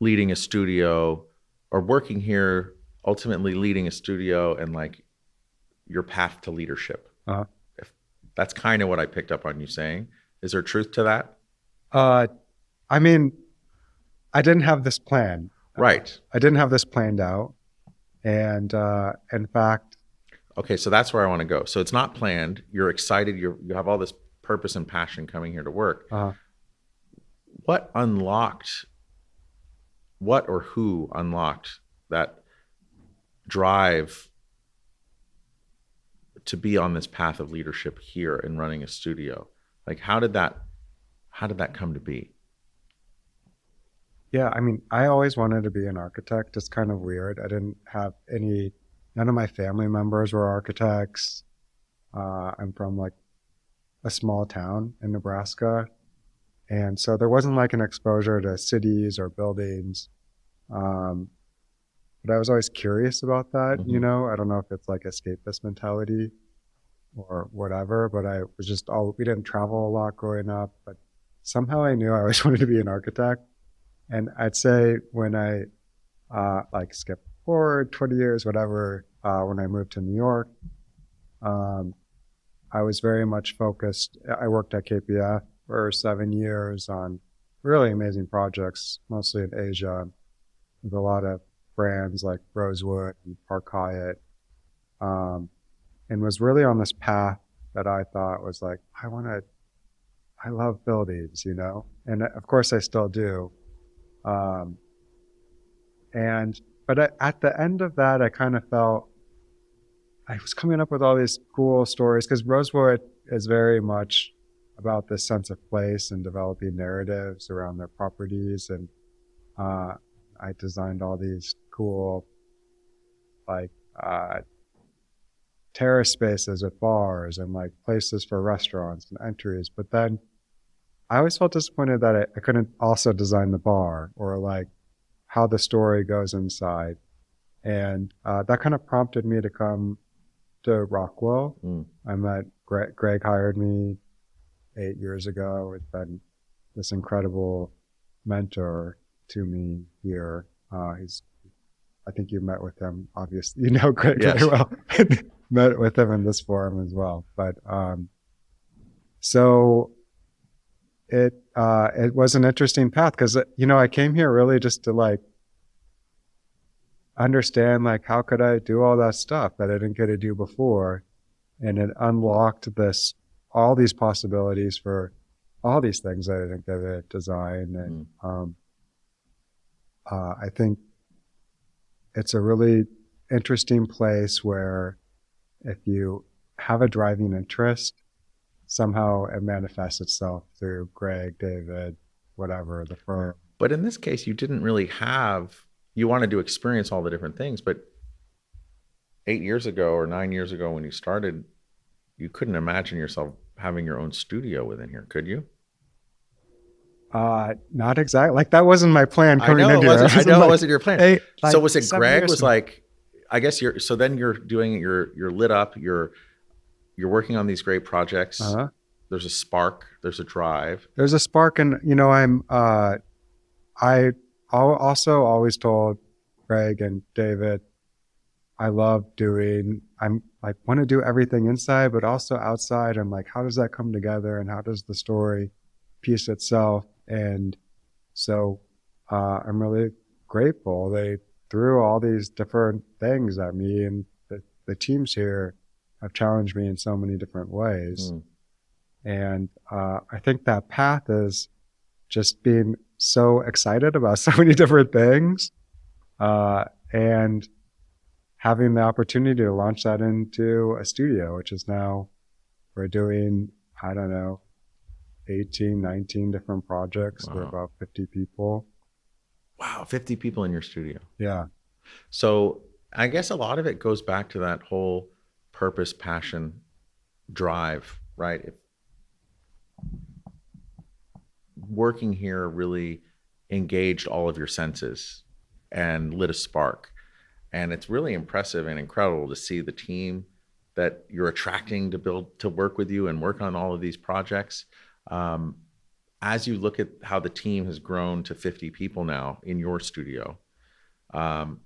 leading a studio or working here, ultimately leading a studio, and like your path to leadership. If that's kind of what I picked up on you saying. Is there truth to that? I mean, I didn't have this plan. Right. I didn't have this planned out. And in fact... Okay, so that's where I want to go. So it's not planned. You're excited. You have all this purpose and passion coming here to work. What or who unlocked that drive to be on this path of leadership here and running a studio? Like, how did that come to be? Yeah, I mean, I always wanted to be an architect. It's kind of weird. I didn't have none of my family members were architects. I'm from like a small town in Nebraska. And so there wasn't like an exposure to cities or buildings. But I was always curious about that, I don't know if it's like escapist mentality or whatever, but I was we didn't travel a lot growing up, but somehow I knew I always wanted to be an architect. And I'd say when I like skip forward 20 years, whatever, when I moved to New York, I was very much focused. I worked at KPF for 7 years on really amazing projects, mostly in Asia, with a lot of brands like Rosewood and Park Hyatt, and was really on this path that I thought was like, I love buildings, and of course I still do. But but at the end of that, I kind of felt I was coming up with all these cool stories because Rosewood is very much about this sense of place and developing narratives around their properties. And I designed all these cool, like, terrace spaces with bars and like places for restaurants and entries. But then I always felt disappointed that I couldn't also design the bar or like how the story goes inside. And that kind of prompted me to come to Rockwell. I met Greg hired me 8 years ago. It's been this incredible mentor to me here. I think you met with him, obviously. You know Greg Yes. very well. Met with him in this forum as well. But so it was an interesting path because, I came here really just to like understand like how could I do all that stuff that I didn't get to do before, and it unlocked all these possibilities for all these things that I didn't get to design. And I think it's a really interesting place where if you have a driving interest, somehow it manifests itself through Greg, David, whatever, the firm. But in this case, you didn't really you wanted to experience all the different things, but 8 years ago or 9 years ago when you started, you couldn't imagine yourself having your own studio within here, could you? Not exactly. Like that wasn't my plan coming into it. it. I know it wasn't your plan. Like so was it 7 Greg years was ago. like, I guess then you're doing it, you're lit up, you're working on these great projects. There's a spark, there's a drive. There's a spark, and I also always told Greg and David, I want to do everything inside, but also outside. And like, how does that come together? And how does the story piece itself? And so I'm really grateful. They threw all these different things at me, and the teams here have challenged me in so many different ways. And I think that path is just being so excited about so many different things, and having the opportunity to launch that into a studio, which is now we're doing, 18, 19 different projects. Wow. We're about 50 people. Wow, 50 people in your studio. Yeah. So I guess a lot of it goes back to that whole purpose, passion, drive, right? Working here really engaged all of your senses and lit a spark. And it's really impressive and incredible to see the team that you're attracting to work with you and work on all of these projects. As you look at how the team has grown to 50 people now in your studio, and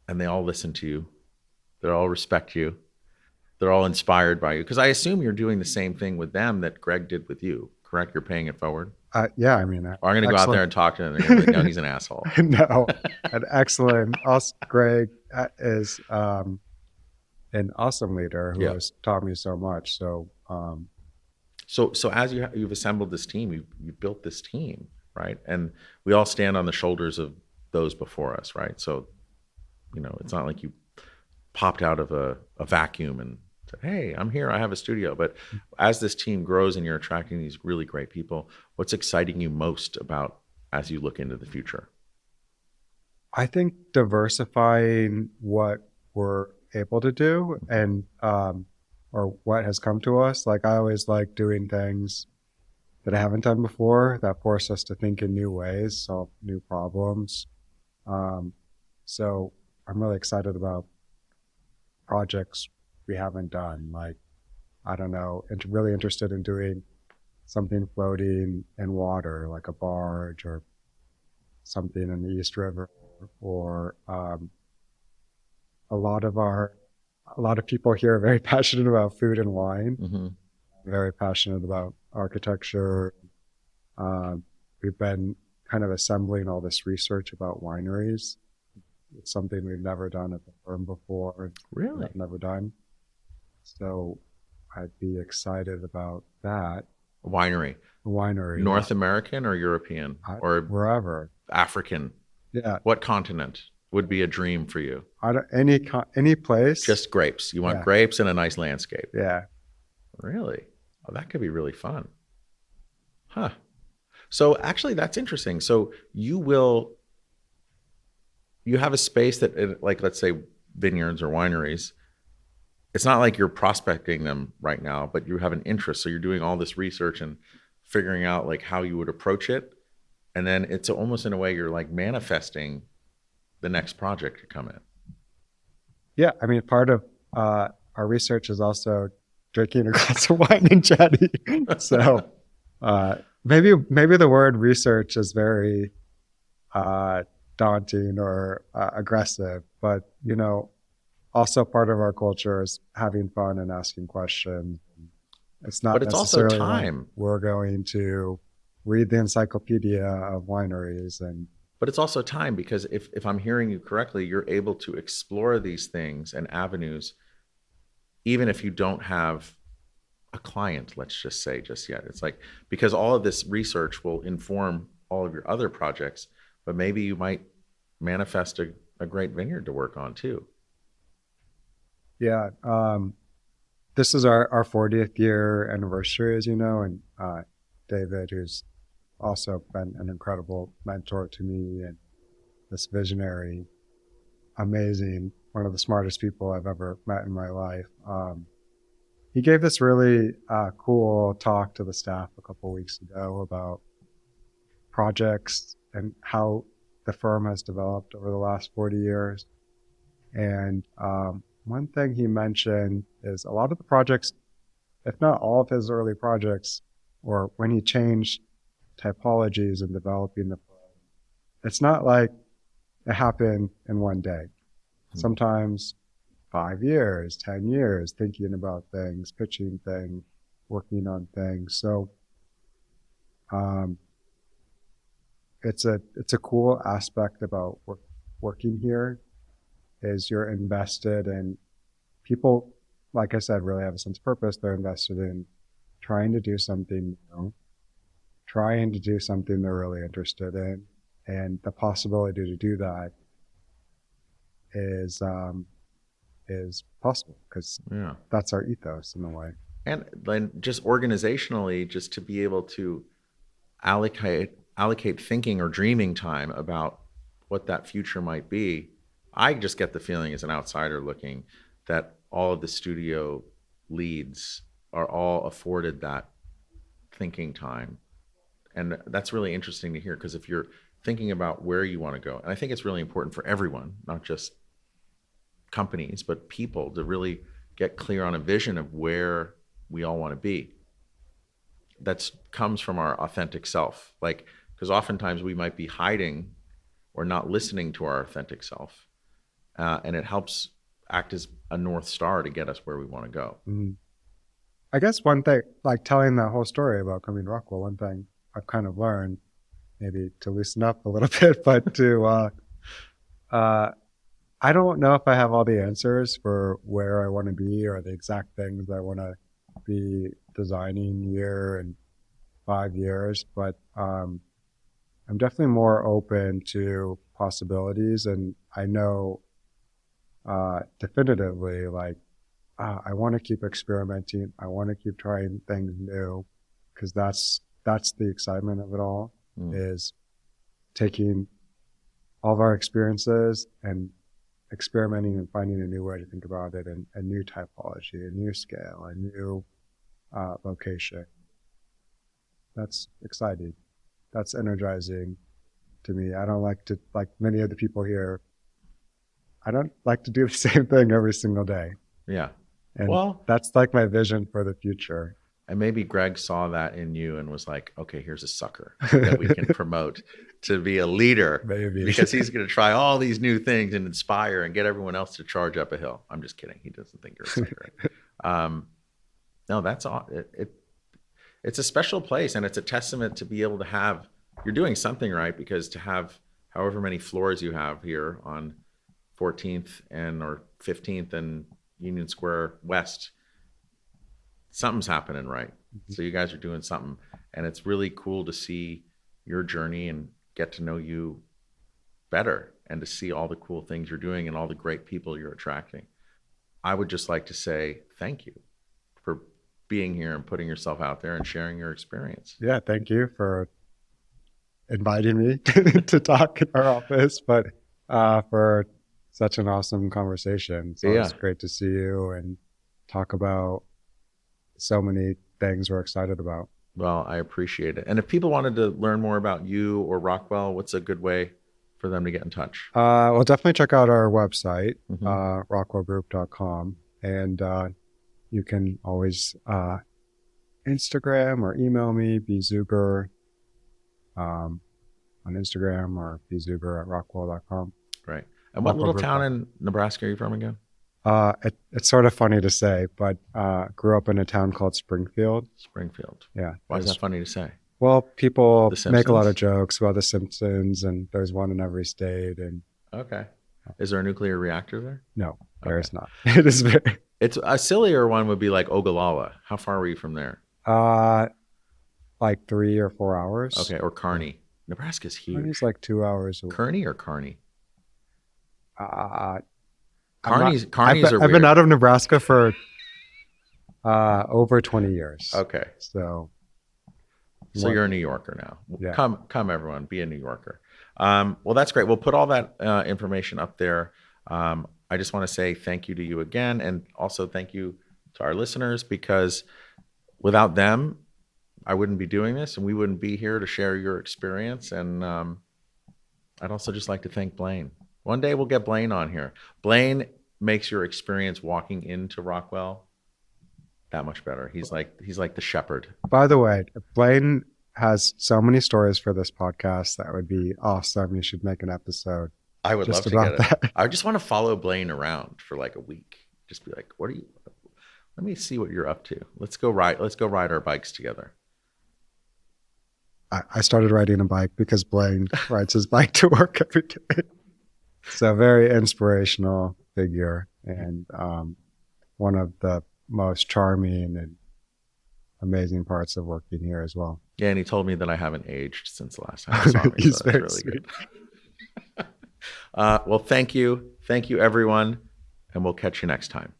they all listen to you, they all respect you, they're all inspired by you. Because I assume you're doing the same thing with them that Greg did with you, correct? You're paying it forward? Yeah, I mean, I'm going to go out there and talk to him. And they're going to be like, no, he's an asshole. No, an excellent. Also, Greg is an awesome leader who has taught me so much. So, so as you've assembled this team, you've built this team, right? And we all stand on the shoulders of those before us, right? So, it's not like you popped out of a vacuum and said, hey, I'm here, I have a studio. But as this team grows and you're attracting these really great people, what's exciting you most about as you look into the future? I think diversifying what we're able to do and or what has come to us. Like I always like doing things that I haven't done before that force us to think in new ways, solve new problems. So I'm really excited about projects we haven't done. Like, really interested in doing something floating in water, like a barge or something in the East River, or a lot of people here are very passionate about food and wine, very passionate about architecture. We've been kind of assembling all this research about wineries. It's something we've never done at the firm before. Really? Never done. So I'd be excited about that. Winery. Winery. North American or European? Or wherever. African? Yeah. What continent would be a dream for you? Any place. Just grapes. You want Yeah. grapes and a nice landscape. Yeah. Really? Oh, that could be really fun. Huh. So actually, that's interesting. So you have a space that, like, let's say vineyards or wineries. It's not like you're prospecting them right now, but you have an interest. So you're doing all this research and figuring out like how you would approach it. And then it's almost in a way you're like manifesting the next project to come in. Yeah. I mean, part of our research is also drinking a glass of wine and chatting. So maybe the word research is very daunting or aggressive, but also part of our culture is having fun and asking questions. It's not But it's also necessarily like time. we're going to read the encyclopedia of wineries and But it's also time because if I'm hearing you correctly, you're able to explore these things and avenues, even if you don't have a client, let's just say just yet. It's like, because all of this research will inform all of your other projects, but maybe you might manifest a great vineyard to work on too. yeah. This is our 40th year anniversary, as you know, and David, who's also been an incredible mentor to me and this visionary, amazing, one of the smartest people I've ever met in my life. He gave this really cool talk to the staff a couple of weeks ago about projects and how the firm has developed over the last 40 years. And one thing he mentioned is a lot of the projects, if not all of his early projects, or when he changed typologies and developing the firm, it's not like it happened in one day. Sometimes 5 years, 10 years, thinking about things, pitching things, working on things. So it's a cool aspect about working here is you're invested in people, like I said, really have a sense of purpose. They're invested in trying to do something new, trying to do something they're really interested in. And the possibility to do that is possible because Yeah. that's our ethos in a way. And then just organizationally, just to be able to allocate thinking or dreaming time about what that future might be. I just get the feeling as an outsider looking that all of the studio leads are all afforded that thinking time. And that's really interesting to hear because if you're thinking about where you want to go, and I think it's really important for everyone, not just companies, but people to really get clear on a vision of where we all want to be. That comes from our authentic self. Like, because oftentimes we might be hiding or not listening to our authentic self. And it helps act as a North Star to get us where we want to go. Mm-hmm. I guess one thing, like telling that whole story about coming to Rockwell, one thing I've kind of learned, maybe to loosen up a little bit, but I don't know if I have all the answers for where I want to be or the exact things I want to be designing year and 5 years, but I'm definitely more open to possibilities. And I know definitively, like, I want to keep experimenting. I want to keep trying things new because that's the excitement of it all is taking all of our experiences and experimenting and finding a new way to think about it and a new typology, a new scale, a new location. That's exciting. That's energizing to me. I don't like to, like many of the people here, I don't like to do the same thing every single day. Yeah. And Well, that's like my vision for the future. and maybe Greg saw that in you and was like, okay, here's a sucker that we can promote to be a leader. Maybe. Because he's going to try all these new things and inspire and get everyone else to charge up a hill. I'm just kidding. He doesn't think you're a sucker. No, that's all. It's a special place and it's a testament to be able to have, you're doing something right because to have however many floors you have here on 14th and or 15th and Union Square West, something's happening right. So you guys are doing something and it's really cool to see your journey and get to know you better and to see all the cool things you're doing and all the great people you're attracting. I would just like to say thank you for being here and putting yourself out there and sharing your experience. Yeah, thank you for inviting me to talk in our office, but for such an awesome conversation. So Yeah. it's great to see you and talk about so many things we're excited about. Well, I appreciate it. And if people wanted to learn more about you or Rockwell, what's a good way for them to get in touch? Well, definitely check out our website, Mhm. rockwellgroup.com. And you can always Instagram or email me, bzuger on Instagram, or bzuger@rockwell.com. Right. And what little town in Nebraska are you from again? It's sort of funny to say, but grew up in a town called Springfield. Springfield. Yeah. Why is that funny to say? Well, people The make a lot of Simpsons? jokes about the Simpsons, and there's one in every state. And Okay. Is there a nuclear reactor there? no, there Okay. is not. It is very, It's a sillier one would be like Ogallala. How far were you from there? like 3 or 4 hours. Okay. Or Kearney. Nebraska's huge. It's like 2 hours. Kearney or Kearney? Uh, Kearney's I've are been weird. out of Nebraska for over 20 years. Okay. So You're a New Yorker now. Yeah. Come everyone, be a New Yorker. Well, that's great. We'll put all that information up there. I just want to say thank you to you again, and also thank you to our listeners, because without them, I wouldn't be doing this, and we wouldn't be here to share your experience. And I'd also just like to thank Blaine. One day we'll get Blaine on here. Blaine makes your experience walking into Rockwell that much better. He's like the shepherd. By the way, Blaine has so many stories for this podcast that would be awesome. You should make an episode. I would just love to about get it. that. I just want to follow Blaine around for like a week. Just be like, what are you? Let me see what you're up to. Let's go ride our bikes together. I started riding a bike because Blaine rides his bike to work every day. So very inspirational figure, and one of the most charming and amazing parts of working here as well. Yeah, and he told me that I haven't aged since the last time I saw him. He's So that's very really sweet. good. Well, thank you everyone, and we'll catch you next time.